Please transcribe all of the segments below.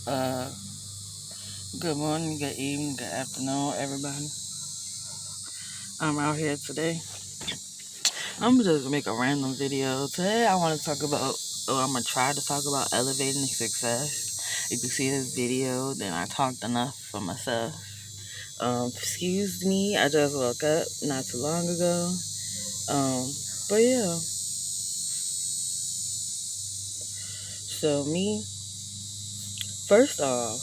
Uh, Good morning, good evening, good afternoon, everybody. I'm out here today. I'm just gonna make a random video. Today, I want to talk about, or I'm gonna try to talk about elevating success. If you see this video, then I talked enough for myself. Excuse me, I just woke up not too long ago. But yeah, so me, first off,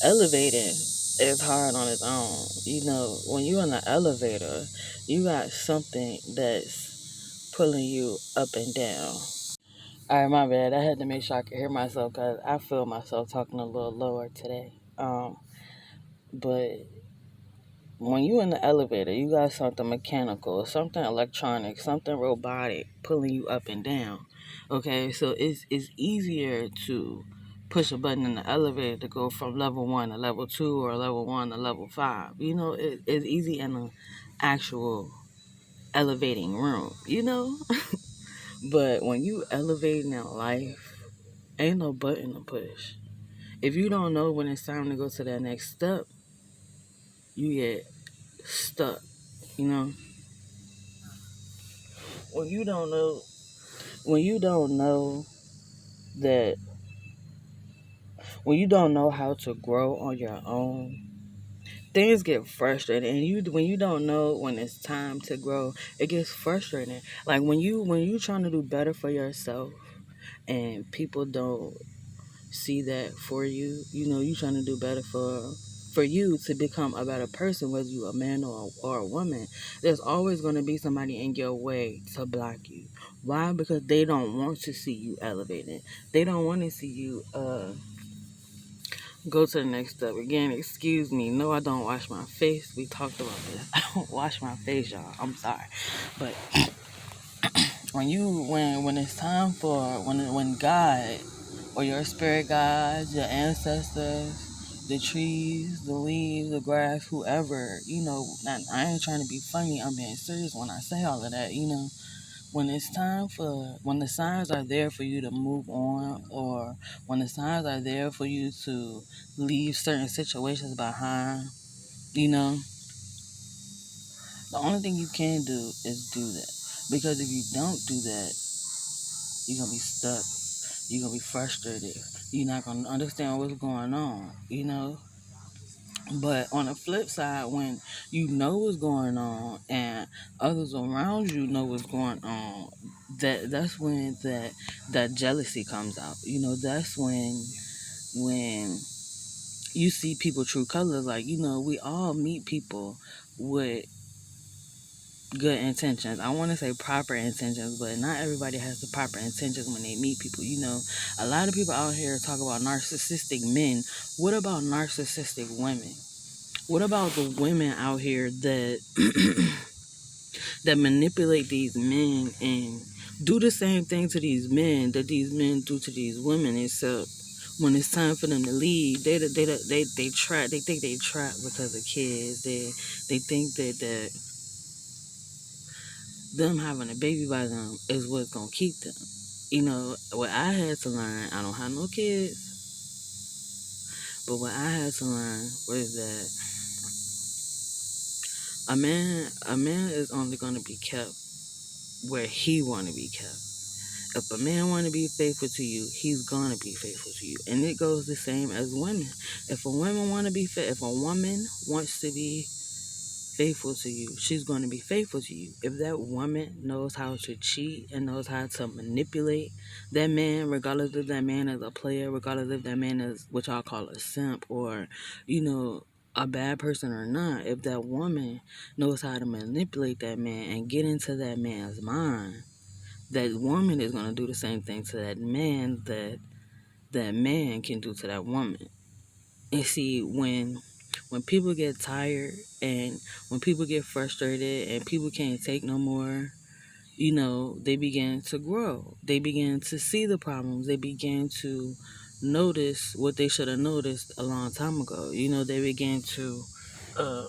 elevating is hard on its own. When you're in the elevator, you got something that's pulling you up and down. All right, my bad. I had to make sure I could hear myself because I feel myself talking a little lower today. But when you in the elevator, you got something mechanical, something electronic, something robotic pulling you up and down. Okay, so it's easier to push a button in the elevator to go from level 1 to level 2 or level 1 to level 5. It's easy in an actual elevating room, But when you elevating in life, ain't no button to push. If you don't know when it's time to go to that next step, you get stuck, you know? When you don't know when you don't know that when you don't know how to grow on your own, things get frustrating. And when you don't know when it's time to grow, it gets frustrating. Like when you trying to do better for yourself and people don't see that for you, you trying to do better for you to become a better person, whether you a man or a woman. There's always going to be somebody in your way to block you. Why? Because they don't want to see you elevated. They don't want to see you go to the next step. Again, excuse me, no, I don't wash my face. We talked about this. I don't wash my face, y'all. I'm sorry. But when it's time for when God or your spirit guides, your ancestors, the trees, the leaves, the grass, whoever, I ain't trying to be funny, I'm being serious when I say all of that. When it's time when the signs are there for you to move on, or when the signs are there for you to leave certain situations behind, you know, the only thing you can do is do that. Because if you don't do that, you're going to be stuck. You're going to be frustrated. You're not going to understand what's going on. But on the flip side, when you know what's going on and others around you know what's going on, that's when that jealousy comes out. That's when you see people true colors. Like, we all meet people with good intentions. I want to say proper intentions, but not everybody has the proper intentions when they meet people. A lot of people out here talk about narcissistic men. What about narcissistic women? What about the women out here that that manipulate these men and do the same thing to these men that these men do to these women? Except when it's time for them to leave, they trap. They think they trap because of kids. They think that them having a baby by them is what's gonna keep them. What I had to learn. I don't have no kids, but what I had to learn was that a man is only gonna be kept where he want to be kept. If a man want to be faithful to you, he's gonna be faithful to you, and it goes the same as women. If a woman if a woman wants to be faithful to you, she's going to be faithful to you. If that woman knows how to cheat and knows how to manipulate that man, regardless if that man is a player, regardless if that man is what y'all call a simp or, a bad person or not, if that woman knows how to manipulate that man and get into that man's mind, that woman is going to do the same thing to that man that man can do to that woman. And see, when people get tired and when people get frustrated and people can't take no more, they begin to grow. They begin to see the problems. They begin to notice what they should have noticed a long time ago. They begin to uh,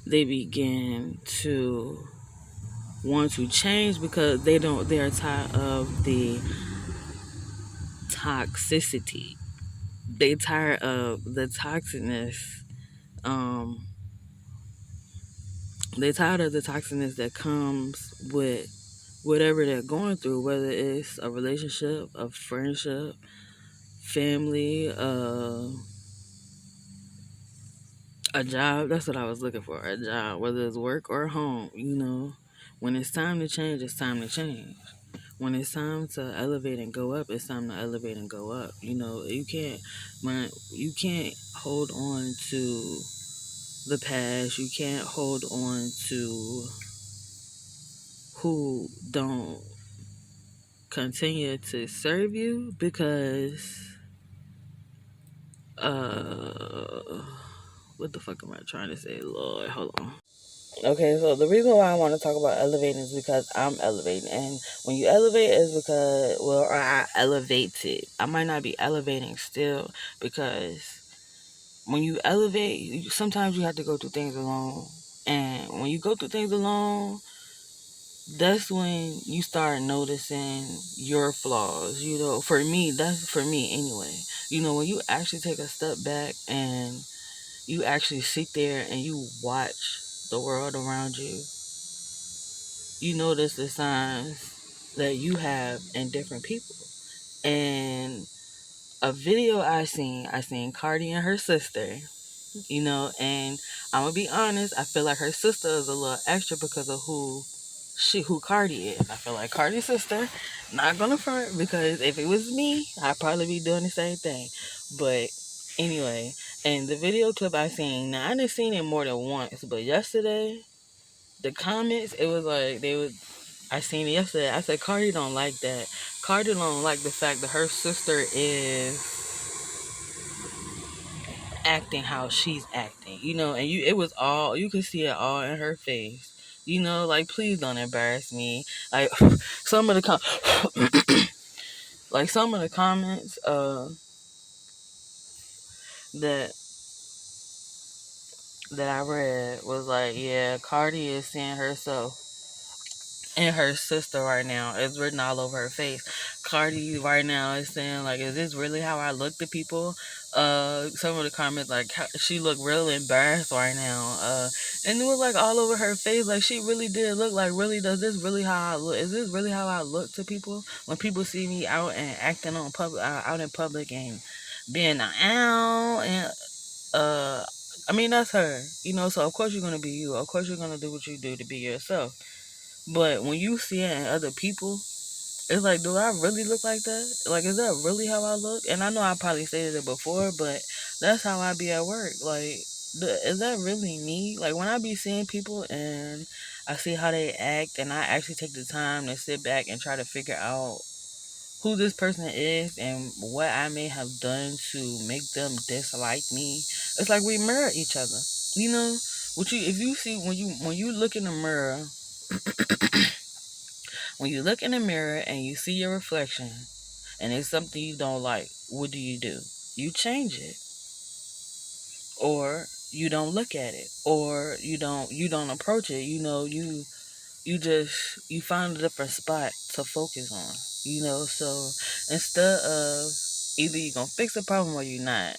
they begin to want to change because they're tired of the toxicity. They tired of the toxicness. Um, they tired of the toxicness that comes with whatever they're going through, whether it's a relationship, a friendship, family, a job. That's what I was looking for. A job, whether it's work or home. When it's time to change, it's time to change. When it's time to elevate and go up, it's time to elevate and go up. You can't hold on to the past. You can't hold on to who don't continue to serve you because uh what the fuck am I trying to say? Lord, hold on. Okay, so the reason why I want to talk about elevating is because I'm elevating. And when you elevate is because, well, I elevated. I might not be elevating still because when you elevate, sometimes you have to go through things alone. And when you go through things alone, that's when you start noticing your flaws. That's for me anyway. When you actually take a step back and you actually sit there and you watch the world around you, you notice the signs that you have in different people. And a video I seen Cardi and her sister, and I'm gonna be honest, I feel like her sister is a little extra because of who Cardi is. I feel like Cardi's sister, not gonna front, because if it was me, I'd probably be doing the same thing. But anyway, and the video clip I seen, now I didn't seen it more than once, but yesterday, the comments, it was like I seen it yesterday. I said Cardi don't like that. Cardi don't like the fact that her sister is acting how she's acting, and it was all, you could see it all in her face. Like, please don't embarrass me. Like some of the like some of the comments that I read was like, yeah, Cardi is seeing herself and her sister right now. It's written all over her face. Cardi right now is saying, like, is this really how I look to people? Some of the comments, like, she looked real embarrassed right now. And it was like all over her face. Like, she really did look like, really, does this really how I look? Is this really how I look to people? When people see me out and acting out in public and being out and, I mean, that's her, so of course you're going to be you. Of course you're going to do what you do to be yourself. But when you see it in other people, it's like, do I really look like that? Like, is that really how I look? And I know I probably stated it before, but that's how I be at work. Like, is that really me? Like, when I be seeing people and I see how they act, and I actually take the time to sit back and try to figure out who this person is and what I may have done to make them dislike me. It's like we mirror each other. You know, if you see, when you look in the mirror, when you look in the mirror and you see your reflection and it's something you don't like, what do? You change it, or you don't look at it, or you don't approach it. You find a different spot to focus on. So instead of, either you're gonna fix the problem or you're not.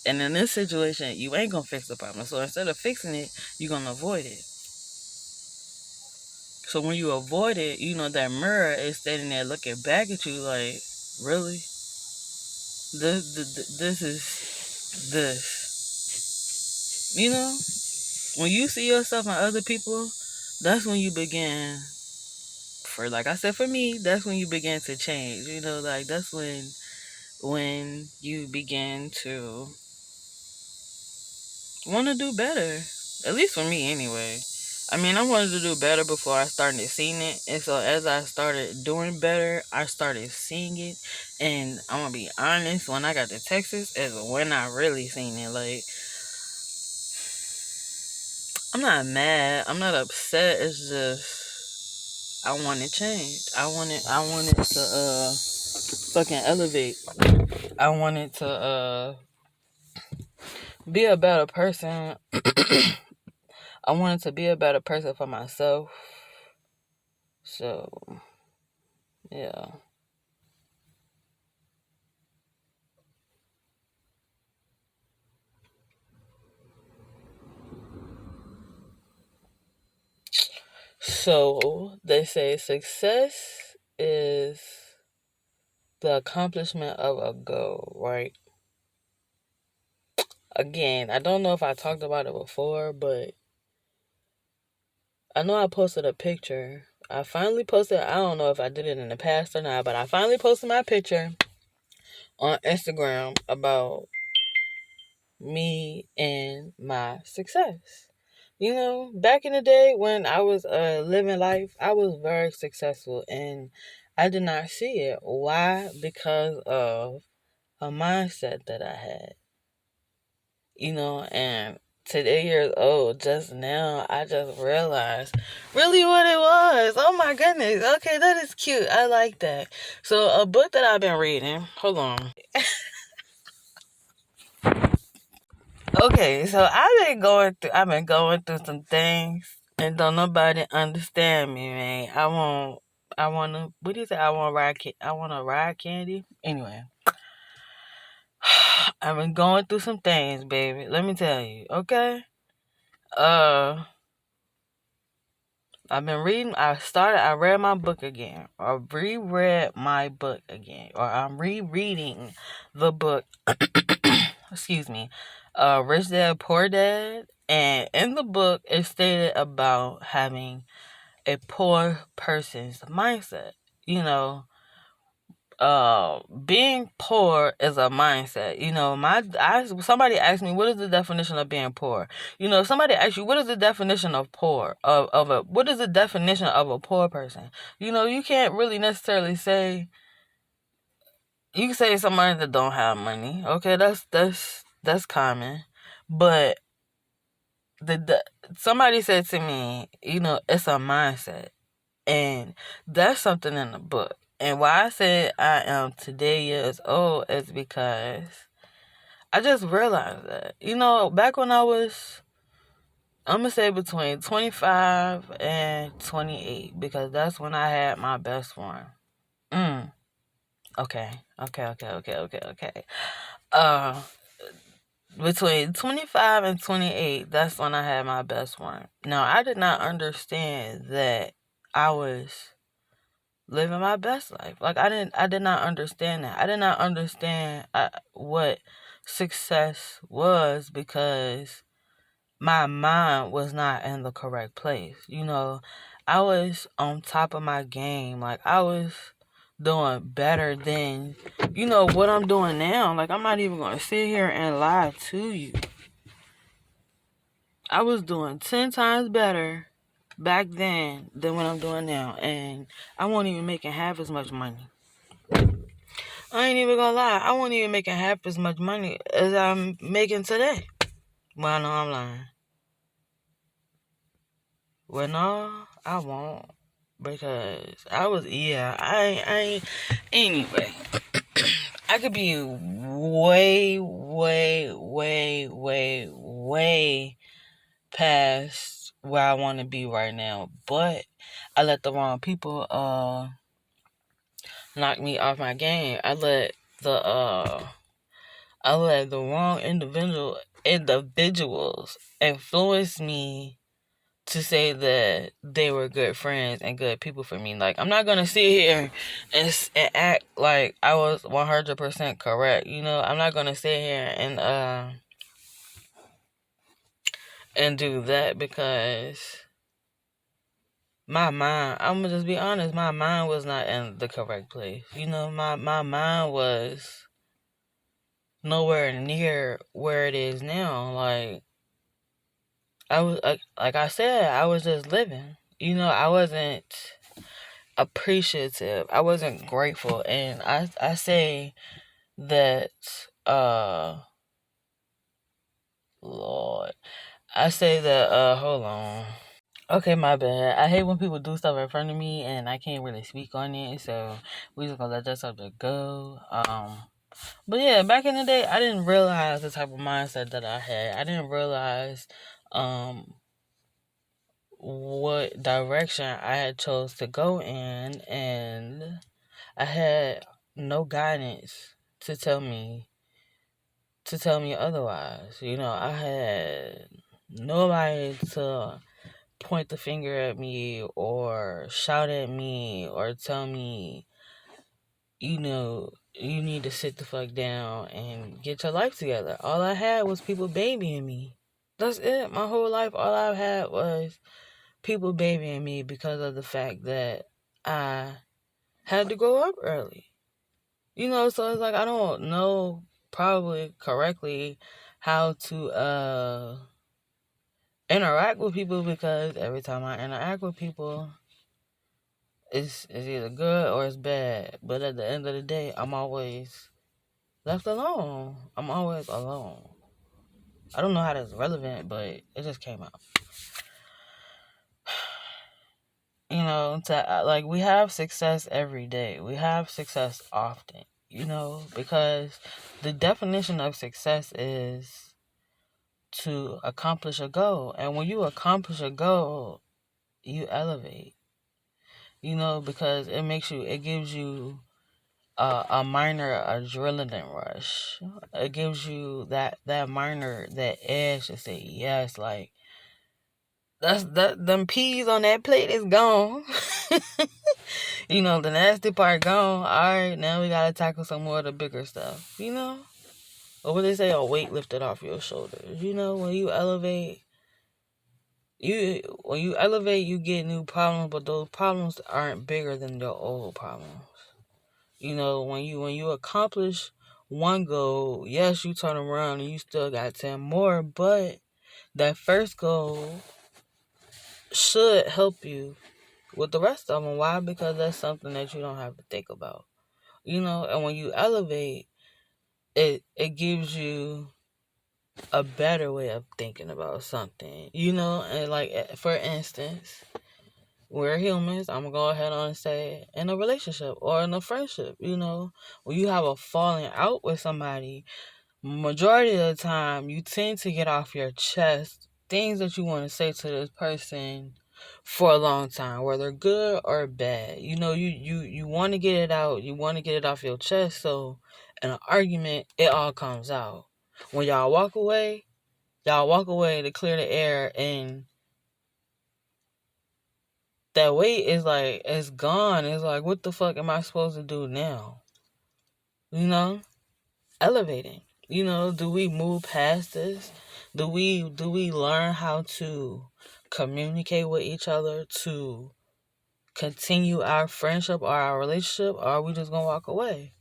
And in this situation, you ain't gonna fix the problem. So instead of fixing it, you're gonna avoid it. So when you avoid it, that mirror is standing there looking back at you like, really? This is this. When you see yourself and other people, that's when you begin, like I said, for me, that's when you begin to change. Like, that's when you begin to want to do better. At least for me, anyway. I mean, I wanted to do better before I started seeing it. And so as I started doing better, I started seeing it. And I'm going to be honest, when I got to Texas is when I really seen it. Like, I'm not mad. I'm not upset. It's just, I want to change. I wanted to, fucking elevate. I wanted to, be a better person. I wanted to be a better person for myself. So, yeah. So, they say success is the accomplishment of a goal, right? Again, I don't know if I talked about it before, but I know I posted a picture. I finally posted, I don't know if I did it in the past or not, but I finally posted my picture on Instagram about me and my success. You know, back in the day when I was living life, I was very successful and I did not see it. Why? Because of a mindset that I had. You know, and today years old, just now, I just realized really what it was. Oh my goodness. Okay, that is cute. I like that. So, a book that I've been reading, hold on. Okay, so I've been going through some things and don't nobody understand me, man. I wanna what do you say? I wanna ride candy. Anyway. I've been going through some things, baby. Let me tell you, okay? Uh I read my book again. Or reread my book again. Or I'm rereading the book. Excuse me. Rich Dad Poor Dad. And in the book it stated about having a poor person's mindset. You know, being poor is a mindset. You know, somebody asked me what is the definition of being poor. You know, somebody asks you what is the definition of poor of a what is the definition of a poor person. You know, you can't really necessarily say. You can say somebody that don't have money. Okay, that's common, but the somebody said to me, you know, it's a mindset. And that's something in the book. And why I said I am today years old is because I just realized that. You know, back when I'm going to say between 25 and 28, because that's when I had my best one. Mm, okay. Uh, Between 25 and 28, that's when I had my best one. Now, I did not understand that I was living my best life. Like I did not understand that. I did not understand what success was because my mind was not in the correct place. You know, I was on top of my game. Like I was doing better than what I'm doing now. Like I'm not even gonna sit here and lie to you. I was doing 10 times better back then than what I'm doing now, and I wasn't even making half as much money. I ain't even gonna lie. I wasn't even making half as much money as I'm making today. Well, I know I'm lying. Well, no, I won't. Because anyway, I could be way, way, way, way, way past where I want to be right now. But I let the wrong people, knock me off my game. I let the wrong individuals influence me to say that they were good friends and good people for me. Like I'm not gonna sit here and act like I was 100% correct. You know, I'm not gonna sit here and do that because my mind. I'm gonna just be honest. My mind was not in the correct place. You know, my mind was nowhere near where it is now. Like I was like I said, I was just living. You know, I wasn't appreciative. I wasn't grateful, and I say that Lord, I say that hold on. Okay, my bad. I hate when people do stuff in front of me and I can't really speak on it, so we just gonna let that subject go. But yeah, back in the day, I didn't realize the type of mindset that I had. I didn't realize um what direction I had chose to go in, and I had no guidance to tell me otherwise. I had nobody to point the finger at me or shout at me or tell me, you need to sit the fuck down and get your life together. All I had was people babying me. That's it. My whole life, all I've had was people babying me because of the fact that I had to grow up early. So it's like I don't know probably correctly how to interact with people, because every time I interact with people, it's either good or it's bad. But at the end of the day, I'm always left alone. I'm always alone. I don't know how that's relevant, but it just came out. Like, we have success every day. We have success often, because the definition of success is to accomplish a goal. And when you accomplish a goal, you elevate, because it gives you a minor adrenaline rush. It gives you that edge to say, yes, like, them peas on that plate is gone. The nasty part gone. Alright, now we gotta tackle some more of the bigger stuff, Or what they say, a weight lifted off your shoulders. When you elevate, you get new problems, but those problems aren't bigger than your old problems. When you accomplish one goal, yes, you turn around and you still got 10 more, but that first goal should help you with the rest of them. Why? Because that's something that you don't have to think about. And when you elevate, it gives you a better way of thinking about something. And like, for instance, we're humans. I'm gonna go ahead and say, in a relationship or in a friendship, when you have a falling out with somebody, majority of the time you tend to get off your chest things that you want to say to this person for a long time, whether good or bad. You want to get it out. You want to get it off your chest. So in an argument, it all comes out. When y'all walk away to clear the air, and that weight is like, it's gone. It's like, what the fuck am I supposed to do now? Elevating. Do we move past this? Do we learn how to communicate with each other to continue our friendship or our relationship, or are we just gonna walk away?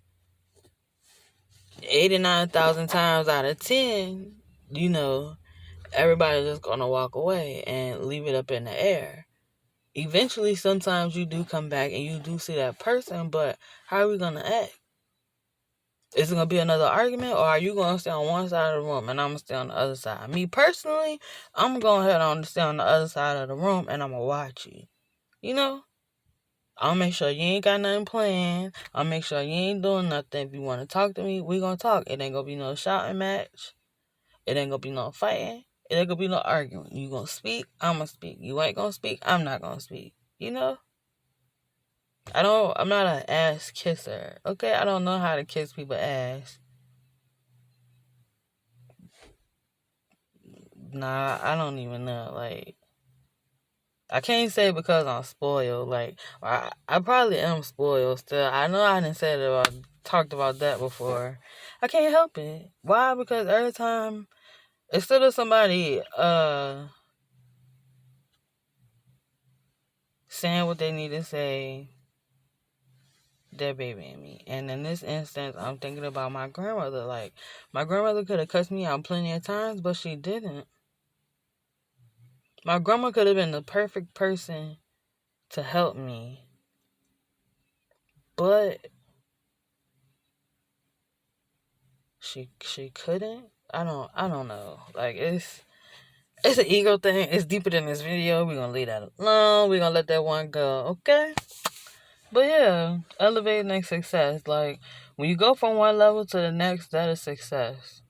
89,000 times out of 10, everybody's just gonna walk away and leave it up in the air. Eventually, sometimes you do come back and you do see that person, but how are we gonna act? Is it going to be another argument, or are you going to stay on one side of the room and I'm going to stay on the other side? Me personally, I'm going to head on to stay on the other side of the room and I'm going to watch you. I'll make sure you ain't got nothing planned. I'll make sure you ain't doing nothing. If you want to talk to me, we going to talk. It ain't going to be no shouting match. It ain't going to be no fighting. It ain't going to be no arguing. You going to speak, I'm going to speak. You ain't going to speak, I'm not going to speak. I'm not an ass kisser, okay? I don't know how to kiss people's ass. Nah, I don't even know. Like, I can't say because I'm spoiled. Like, I probably am spoiled still. I know I didn't say that or talked about that before. I can't help it. Why? Because every time, instead of somebody saying what they need to say, they're babying me. And in this instance, I'm thinking about my grandmother. Like, my grandmother could have cussed me out plenty of times, but she didn't. My grandma could have been the perfect person to help me, but she couldn't. I don't know. Like, it's an ego thing. It's deeper than this video. We're gonna leave that alone. We're gonna let that one go, okay? But yeah, elevating and success. Like, when you go from one level to the next, that is success.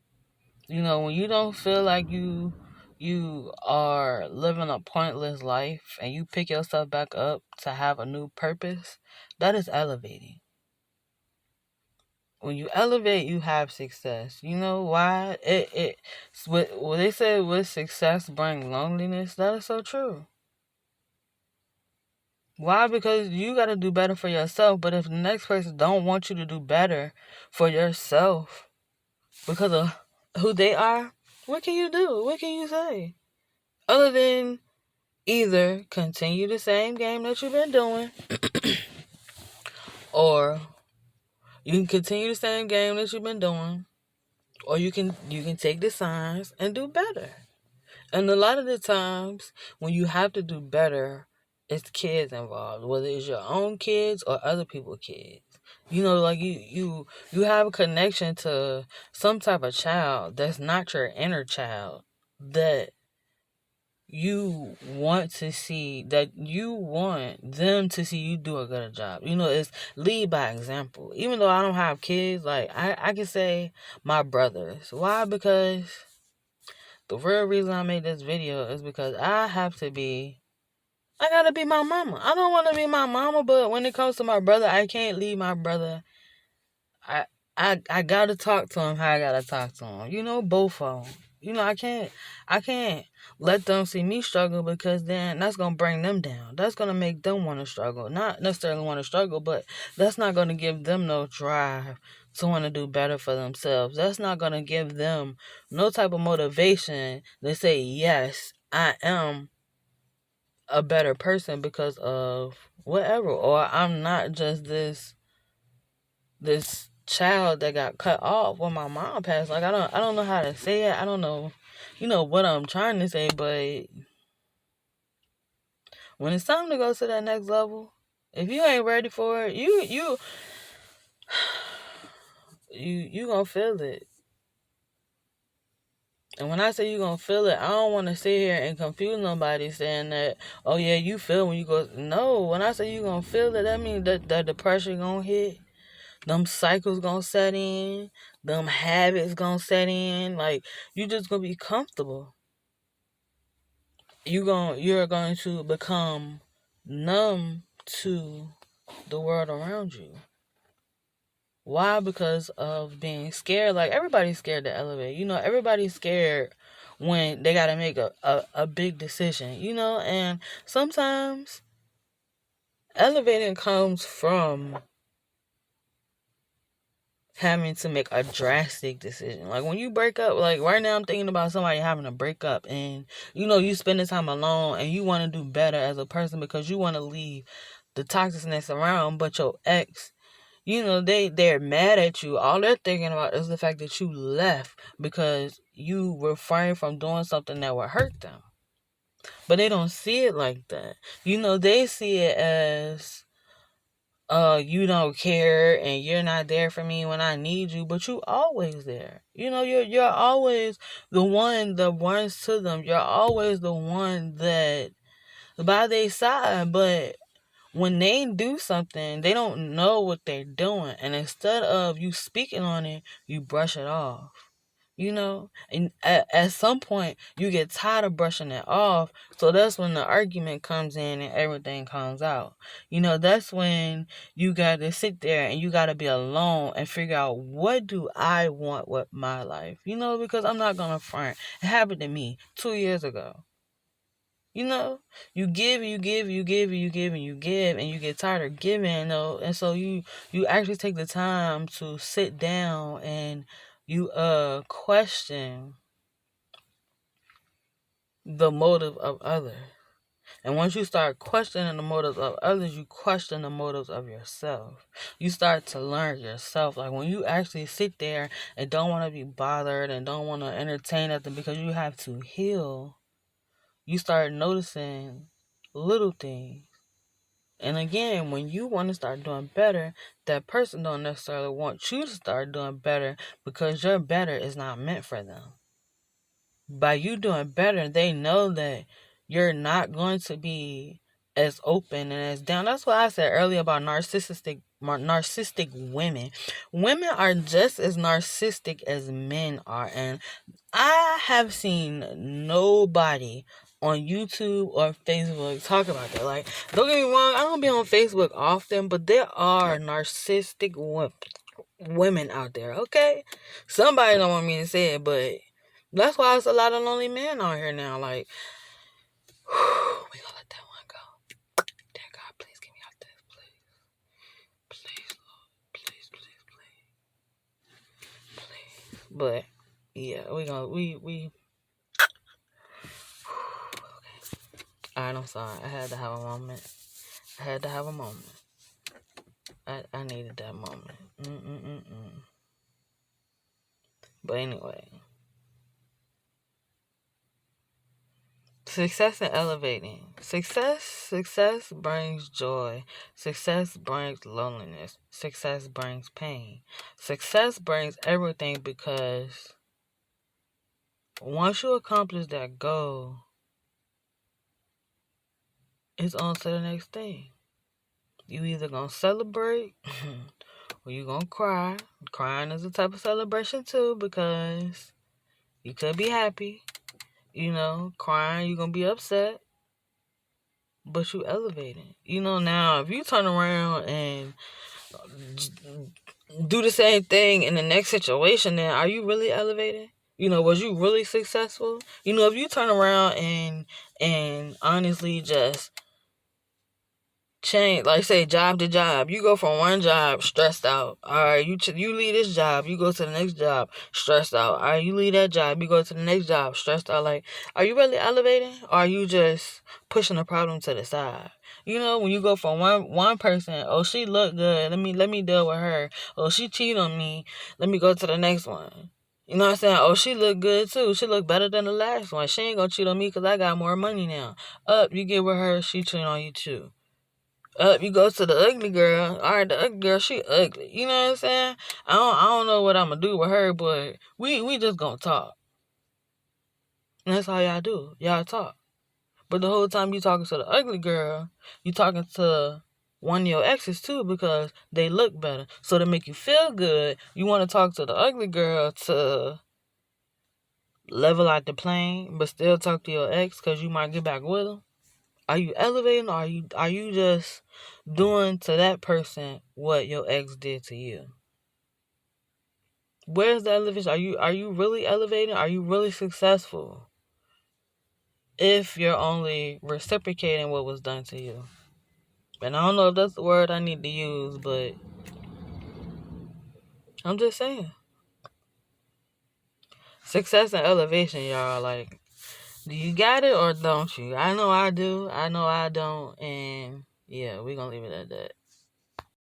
When you don't feel like you you are living a pointless life and you pick yourself back up to have a new purpose, that is elevating. When you elevate, you have success. You know why? What they say with success bring loneliness. That is so true. Why? Because you got to do better for yourself. But if the next person don't want you to do better for yourself because of who they are, what can you do? What can you say? Other than either continue the same game that you've been doing, or you can continue the same game that you've been doing, or you can take the signs and do better. And a lot of the times when you have to do better, it's kids involved, whether it's your own kids or other people's kids. You know, like you have a connection to some type of child that's not your inner child, that you want them to see you do a good job. You know, it's lead by example. Even though I don't have kids, like I can say my brothers. Why? Because the real reason I made this video is because I gotta be my mama. I don't want to be my mama, but when it comes to my brother, I can't leave my brother. I I gotta talk to him how I gotta talk to him. You know, both of them. You know, I can't let them see me struggle, because then that's gonna bring them down. That's gonna make them want to struggle. Not necessarily want to struggle, but that's not gonna give them no drive to want to do better for themselves. That's not gonna give them no type of motivation to say, yes, I am a better person because of whatever, or I'm not just this child that got cut off when my mom passed. Like I don't know how to say it. I don't know, what I'm trying to say, but when it's time to go to that next level, if you ain't ready for it, you gonna feel it. And when I say you gonna feel it, I don't want to sit here and confuse nobody saying that, oh yeah, you feel when you go. No, when I say you gonna feel it, that means that depression gonna hit. Them cycles gonna set in. Them habits gonna set in. Like, you just gonna be comfortable. You're going to become numb to the world around you. Why? Because of being scared. Like, everybody's scared to elevate. Everybody's scared when they gotta make a big decision. And sometimes elevating comes from having to make a drastic decision. Like, when you break up, like right now I'm thinking about somebody having to break up, and you spend the time alone and you want to do better as a person because you want to leave the toxicness around, but your ex, they're mad at you. All they're thinking about is the fact that you left because you refrained from doing something that would hurt them. But they don't see it like that. They see it as, you don't care and you're not there for me when I need you, but you always there. You're always the one that runs to them. You're always the one that by their side, but when they do something, they don't know what they're doing, and instead of you speaking on it, you brush it off. And at some point you get tired of brushing it off, so that's when the argument comes in and everything comes out. That's when you got to sit there and you got to be alone and figure out, what do I want with my life, because I'm not gonna front. It happened to me 2 years ago. You give, you give, you give, you give, and you give, and you get tired of giving, though, and so you actually take the time to sit down and you question the motive of others. And once you start questioning the motives of others, you question the motives of yourself. You start to learn yourself. Like, when you actually sit there and don't want to be bothered and don't want to entertain nothing because you have to heal, you start noticing little things. And again, when you want to start doing better, that person don't necessarily want you to start doing better, because your better is not meant for them. By you doing better, they know that you're not going to be as open and as down. That's what I said earlier about narcissistic narcissistic women. Women are just as narcissistic as men are, and I have seen nobody on YouTube or Facebook talk about that. Like, don't get me wrong, I don't be on Facebook often, but there are narcissistic women out there, okay? Somebody don't want me to say it, but that's why it's a lot of lonely men out here now. Like, we gonna let that one go. Dear God, please get me out this, please. Please, Lord. Please, please, please. Please. But, yeah, we Alright, I'm sorry. I had to have a moment. I had to have a moment. I needed that moment. But anyway. Success and elevating. Success brings joy. Success brings loneliness. Success brings pain. Success brings everything because once you accomplish that goal, it's on to the next thing. You either gonna celebrate or you gonna cry. Crying is a type of celebration too, because you could be happy, crying, you're gonna be upset, but you elevating. Now if you turn around and do the same thing in the next situation, then are you really elevating? Was you really successful? If you turn around and honestly just change, like say job to job, you go from one job stressed out, all right, you leave this job, you go to the next job stressed out, all right, you leave that job, you go to the next job stressed out. Like, are you really elevating, or are you just pushing the problem to the side? When you go from one person, oh, she look good, let me deal with her. Oh, she cheated on me, let me go to the next one. You know what I'm saying? Oh, she look good too. She look better than the last one. She ain't gonna cheat on me because I got more money now. Up, you get with her, she cheating on you too. Up, you go to the ugly girl. All right, the ugly girl, she ugly. You know what I'm saying? I don't know what I'm gonna do with her, but we just gonna talk. And that's all y'all do. Y'all talk. But the whole time you talking to the ugly girl, you talking to one of your exes too, because they look better. So to make you feel good, you want to talk to the ugly girl to level out the plane, but still talk to your ex because you might get back with them. Are you elevating, or are you just doing to that person what your ex did to you? Where's the elevation? Are you really elevating? Are you really successful if you're only reciprocating what was done to you? And I don't know if that's the word I need to use, but I'm just saying. Success and elevation, y'all. Like, do you got it or don't you? I know I do. I know I don't. And yeah, we're going to leave it at that.